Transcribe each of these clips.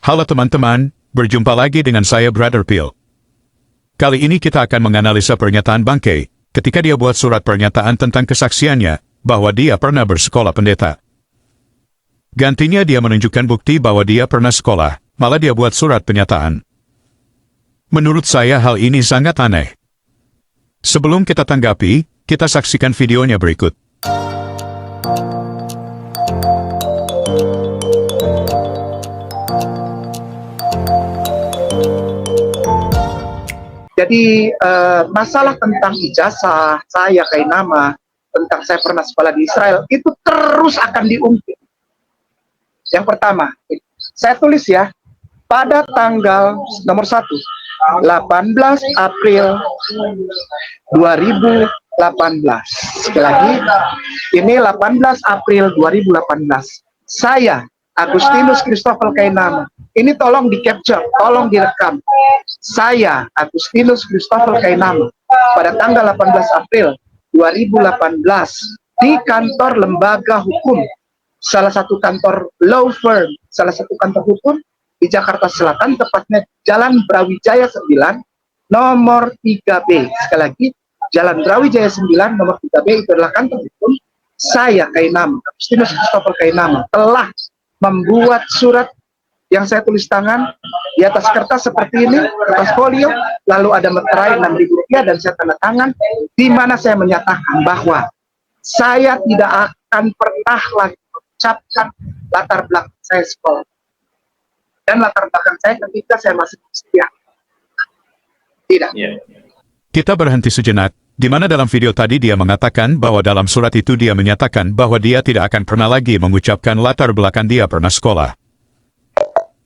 Halo teman-teman, berjumpa lagi dengan saya Brother Phil. Kali ini kita akan menganalisa pernyataan Bangkei ketika dia buat surat pernyataan tentang kesaksiannya bahwa dia pernah bersekolah pendeta. Gantinya dia menunjukkan bukti bahwa dia pernah sekolah, malah dia buat surat pernyataan. Menurut saya hal ini sangat aneh. Sebelum kita tanggapi, kita saksikan videonya berikut. Jadi masalah tentang ijazah, saya kayak nama, tentang saya pernah sekolah di Israel, itu terus akan diungkit. Yang pertama, saya tulis ya, pada tanggal nomor 1, 18 April 2018. Sekali lagi, ini 18 April 2018. Saya, Agustinus Christopher Kainama, ini tolong di-capture, tolong direkam. Saya, Agustinus Christopher Kainama, pada tanggal 18 April 2018, di kantor lembaga hukum, salah satu kantor law firm, salah satu kantor hukum di Jakarta Selatan, tepatnya Jalan Brawijaya 9, nomor 3B. Sekali lagi, Jalan Brawijaya 9, nomor 3B, itu adalah kantor hukum. Saya, Kainama, Agustinus Christopher Kainama, telah membuat surat yang saya tulis tangan di atas kertas seperti ini, kertas folio, lalu ada meterai Rp6.000 dan saya tanda tangan, di mana saya menyatakan bahwa saya tidak akan pernah lagi mengucapkan latar belakang saya sekolah dan latar belakang saya ketika saya masih setia. Tidak. Kita berhenti sejenak, di mana dalam video tadi dia mengatakan bahwa dalam surat itu dia menyatakan bahwa dia tidak akan pernah lagi mengucapkan latar belakang dia pernah sekolah.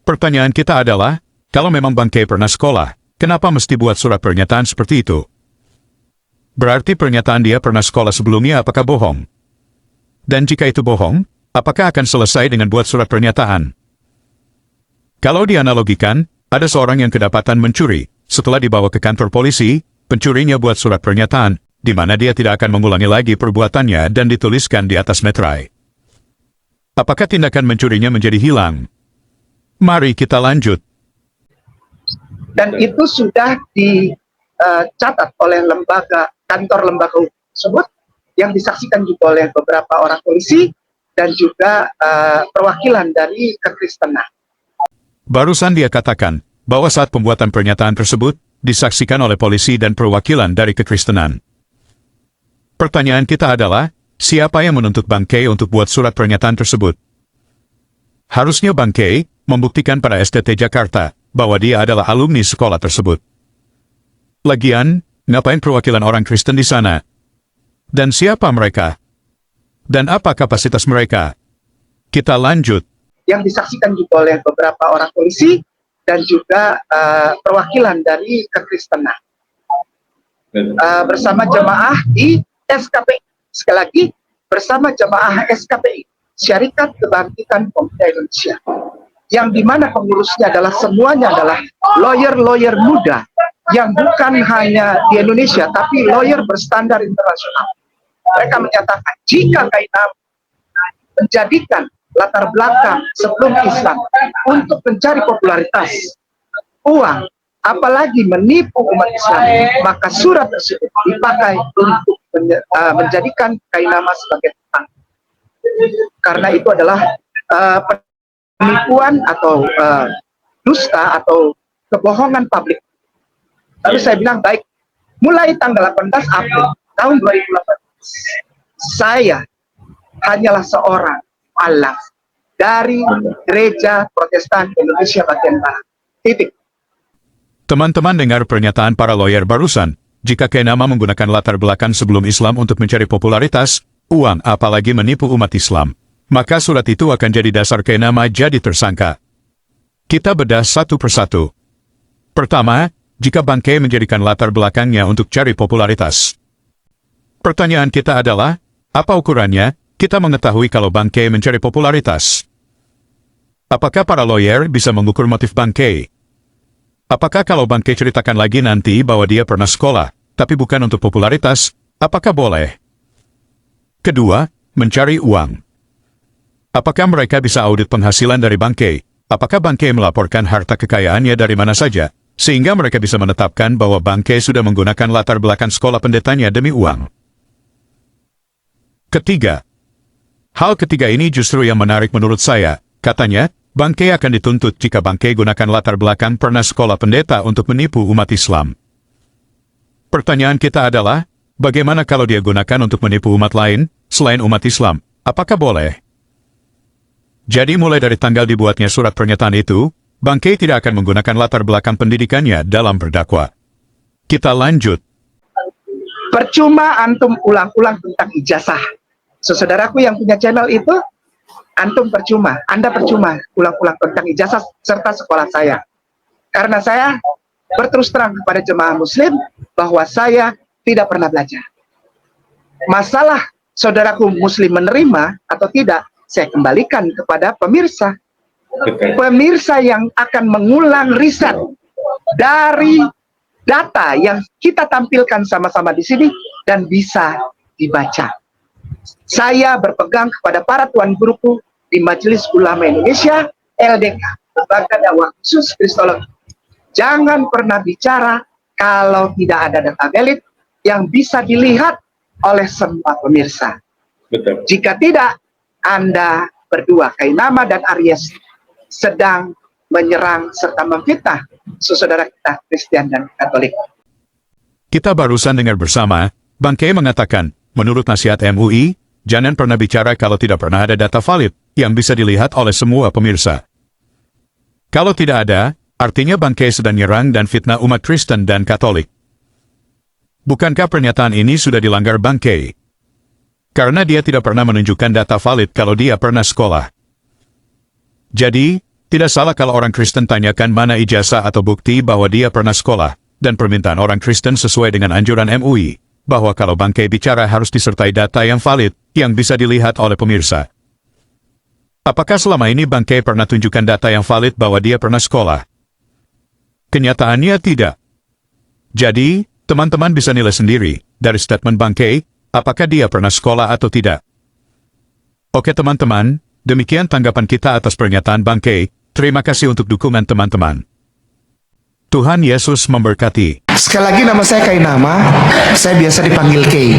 Pertanyaan kita adalah, kalau memang Bangkei pernah sekolah, kenapa mesti buat surat pernyataan seperti itu? Berarti pernyataan dia pernah sekolah sebelumnya apakah bohong? Dan jika itu bohong, apakah akan selesai dengan buat surat pernyataan? Kalau dianalogikan, ada seorang yang kedapatan mencuri, setelah dibawa ke kantor polisi, pencurinya buat surat pernyataan, di mana dia tidak akan mengulangi lagi perbuatannya dan dituliskan di atas meterai. Apakah tindakan mencurinya menjadi hilang? Mari kita lanjut. Dan itu sudah dicatat oleh kantor lembaga hukum tersebut, yang disaksikan juga oleh beberapa orang polisi dan juga perwakilan dari kekristenan. Barusan dia katakan bahwa saat pembuatan pernyataan tersebut disaksikan oleh polisi dan perwakilan dari kekristenan. Pertanyaan kita adalah, siapa yang menuntut Bangkei untuk buat surat pernyataan tersebut? Harusnya Bangkei membuktikan pada STT Jakarta bahwa dia adalah alumni sekolah tersebut. Lagian, ngapain perwakilan orang Kristen di sana? Dan siapa mereka? Dan apa kapasitas mereka? Kita lanjut. Yang disaksikan juga oleh beberapa orang polisi dan juga perwakilan dari kekristenan. Bersama jemaah di SKPI. Sekali lagi, bersama jemaah SKPI, Syarikat Kebangkitan Pemuda Indonesia. Yang dimana pengurusnya adalah semuanya adalah lawyer-lawyer muda yang bukan hanya di Indonesia, tapi lawyer berstandar internasional. Mereka menyatakan jika Kainama menjadikan latar belakang sebelum Islam untuk mencari popularitas, uang, apalagi menipu umat Islam, maka surat tersebut dipakai untuk menjadikan Kainama sebagai tersangka. Karena itu adalah penipuan atau dusta atau kebohongan publik. Lalu saya bilang, baik, mulai tanggal 18 April tahun 2018, saya hanyalah seorang mu'allaf dari Gereja Protestan Indonesia bagian Barat. Titik. Teman-teman dengar pernyataan para lawyer barusan, jika Kainama menggunakan latar belakang sebelum Islam untuk mencari popularitas, uang apalagi menipu umat Islam, maka surat itu akan jadi dasar Kainama jadi tersangka. Kita bedah satu persatu. Pertama, jika Bangkei menjadikan latar belakangnya untuk cari popularitas. Pertanyaan kita adalah, apa ukurannya kita mengetahui kalau Bangkei mencari popularitas? Apakah para lawyer bisa mengukur motif Bangkei? Apakah kalau Bangkei ceritakan lagi nanti bahwa dia pernah sekolah, tapi bukan untuk popularitas, apakah boleh? Kedua, mencari uang. Apakah mereka bisa audit penghasilan dari Bangkei, apakah bangkai melaporkan harta kekayaannya dari mana saja, sehingga mereka bisa menetapkan bahwa bangkai sudah menggunakan latar belakang sekolah pendetanya demi uang. Ketiga, hal ketiga ini justru yang menarik menurut saya. Katanya, bangkai akan dituntut jika bangkai gunakan latar belakang pernah sekolah pendeta untuk menipu umat Islam. Pertanyaan kita adalah, bagaimana kalau dia gunakan untuk menipu umat lain, selain umat Islam? Apakah boleh? Jadi mulai dari tanggal dibuatnya surat pernyataan itu, bangkai tidak akan menggunakan latar belakang pendidikannya dalam berdakwa. Kita lanjut. Percuma antum ulang-ulang tentang ijazah. Saudaraku yang punya channel itu, antum percuma, Anda percuma ulang-ulang tentang ijazah serta sekolah saya. Karena saya berterus terang kepada jemaah muslim bahwa saya tidak pernah belajar. Masalah saudaraku muslim menerima atau tidak, saya kembalikan kepada pemirsa. Pemirsa yang akan mengulang riset dari data yang kita tampilkan sama-sama di sini dan bisa dibaca. Saya berpegang kepada para tuan guruku di Majelis Ulama Indonesia, LDK, Lembaga Dakwah Khusus Kristologi. Jangan pernah bicara kalau tidak ada data valid yang bisa dilihat oleh semua pemirsa. Betul. Jika tidak, Anda berdua, Kainama dan Aries, sedang menyerang serta memfitnah saudara kita Kristen dan Katolik. Kita barusan dengar bersama, bangkai mengatakan, menurut nasihat MUI, jangan pernah bicara kalau tidak pernah ada data valid yang bisa dilihat oleh semua pemirsa. Kalau tidak ada, artinya bangkai sedang nyerang dan fitnah umat Kristen dan Katolik. Bukankah pernyataan ini sudah dilanggar bangkai? Karena dia tidak pernah menunjukkan data valid kalau dia pernah sekolah. Jadi, tidak salah kalau orang Kristen tanyakan mana ijazah atau bukti bahwa dia pernah sekolah, dan permintaan orang Kristen sesuai dengan anjuran MUI, bahwa kalau bangkai bicara harus disertai data yang valid, yang bisa dilihat oleh pemirsa. Apakah selama ini bangkai pernah tunjukkan data yang valid bahwa dia pernah sekolah? Kenyataannya tidak. Jadi, teman-teman bisa nilai sendiri, dari statement bangkai, apakah dia pernah sekolah atau tidak. Oke teman-teman, demikian tanggapan kita atas pernyataan bangkai. Terima kasih untuk dukungan teman-teman. Tuhan Yesus memberkati. Sekali lagi nama saya Kainama, saya biasa dipanggil Kay.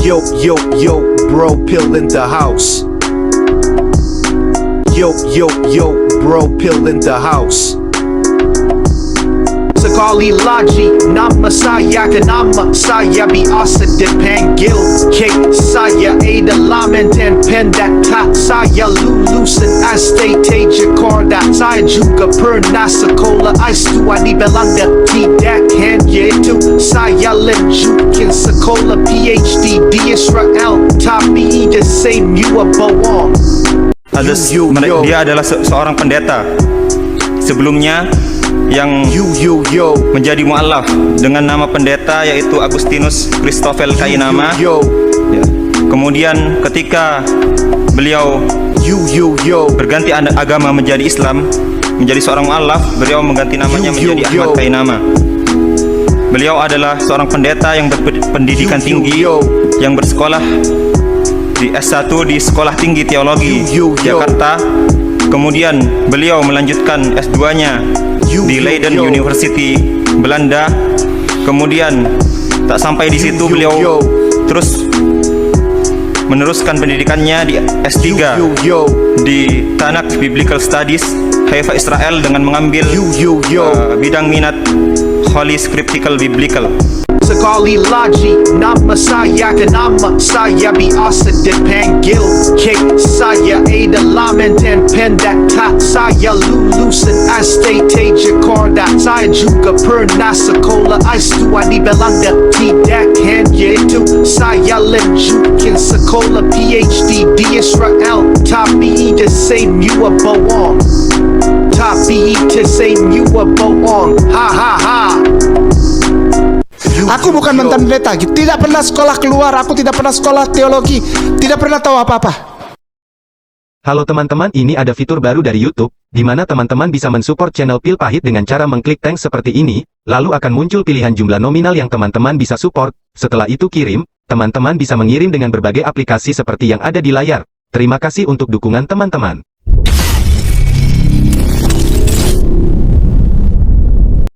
Yo, yo, yo, bro, pill in the house. Yo, yo, yo, bro, pill in the house. Sekali lagi nama saya kenama saya biasa dipanggil K. Saya adalah mantan pendeta, saya lulusan STT Jakarta. Saya juga pernah sekolah S2 di Belanda. Tidak hanya itu, saya lanjutkan sekolah PhD di Israel. Tapi the same you are bohong. Dia adalah seorang pendeta sebelumnya yang menjadi mu'alaf dengan nama pendeta yaitu Agustinus Christoffel Kainama. Ya. Kemudian ketika beliau berganti agama menjadi Islam, menjadi seorang mu'alaf, beliau mengganti namanya menjadi Ahmad Kainama. Beliau adalah seorang pendeta yang berpendidikan tinggi, yang bersekolah di S1 di Sekolah Tinggi Teologi Jakarta. Kemudian beliau melanjutkan S2-nya di Leiden University, Belanda. Kemudian tak sampai di situ, beliau terus meneruskan pendidikannya di S3 di Tanakh Biblical Studies, Haifa, Israel, dengan mengambil bidang minat Holy Scriptical Biblical. Sekali lagi nama saya kenama saya biasa dipanggil K. Saya adalah mantan pendeta, saya lulusan STT Jakarta. Saya juga pernah sekolah S2 di Belanda. Tidak hanya itu, saya lanjutkan sekolah PhD di Israel. Tapi the same you are bohong. Tapi the same you are bohong. Ha ha ha. Aku bukan mantan pendeta, tidak pernah sekolah keluar, aku tidak pernah sekolah teologi, tidak pernah tahu apa-apa. Halo teman-teman, ini ada fitur baru dari YouTube, di mana teman-teman bisa mensupport channel Pil Pahit dengan cara mengklik thanks seperti ini, lalu akan muncul pilihan jumlah nominal yang teman-teman bisa support. Setelah itu kirim, teman-teman bisa mengirim dengan berbagai aplikasi seperti yang ada di layar. Terima kasih untuk dukungan teman-teman.